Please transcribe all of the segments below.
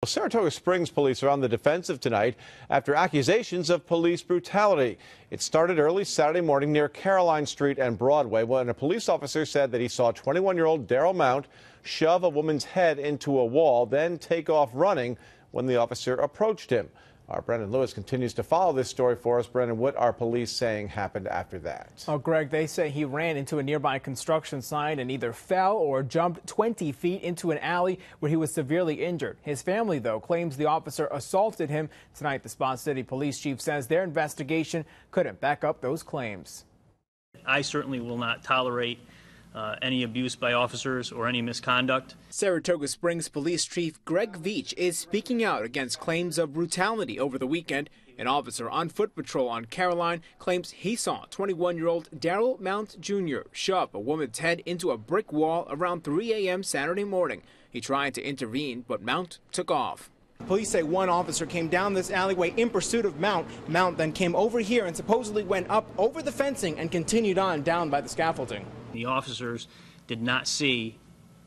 Saratoga Springs police are on the defensive tonight after accusations of police brutality. It started early Saturday morning near Caroline Street and Broadway when a police officer said that he saw 21-year-old Daryl Mount shove a woman's head into a wall, then take off running when the officer approached him. Our Brendan Lewis continues to follow this story for us. Brendan, what are police saying happened after that? Oh, Greg, they say he ran into a nearby construction site and either fell or jumped 20 feet into an alley where he was severely injured. His family, though, claims the officer assaulted him. Tonight, the Spa City police chief says their investigation couldn't back up those claims. I certainly will not tolerate any abuse by officers or any misconduct. Saratoga Springs Police Chief Greg VEITCH is speaking out against claims of brutality over the weekend. An officer on foot patrol on Caroline claims he saw 21-year-old Daryl Mount Jr. shove a woman's head into a brick wall around 3 a.m. Saturday morning. He tried to intervene, but Mount took off. Police say one officer came down this alleyway in pursuit of Mount. Mount then came over here and supposedly went up over the fencing and continued on down by the scaffolding. The officers did not see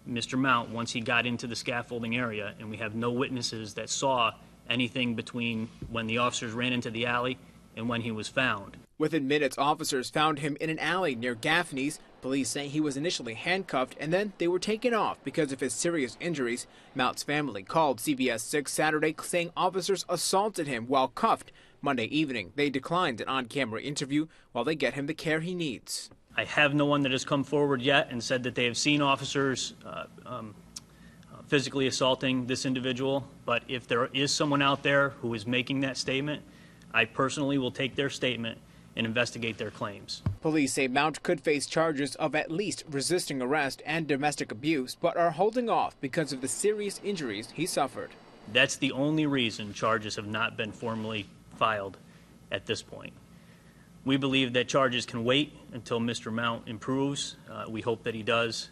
Mr. Mount once he got into the scaffolding area, and we have no witnesses that saw anything between when the officers ran into the alley and when he was found. Within minutes, officers found him in an alley near Gaffney's. Police say he was initially handcuffed and then they were taken off because of his serious injuries. Mount's family called CBS 6 Saturday saying officers assaulted him while cuffed. Monday evening, they declined an on-camera interview while they get him the care he needs. I have no one that has come forward yet and said that they have seen officers physically assaulting this individual, but if there is someone out there who is making that statement, I personally will take their statement and investigate their claims. Police say Mount could face charges of at least resisting arrest and domestic abuse, but are holding off because of the serious injuries he suffered. That's the only reason charges have not been formally filed at this point. We believe that charges can wait until Mr. Mount improves. We hope that he does.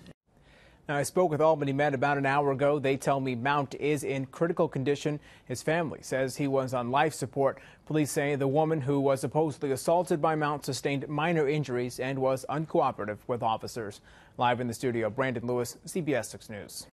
Now, I spoke with Albany Med about an hour ago. They tell me Mount is in critical condition. His family says he was on life support. Police say the woman who was supposedly assaulted by Mount sustained minor injuries and was uncooperative with officers. Live in the studio, Brandon Lewis, CBS 6 News.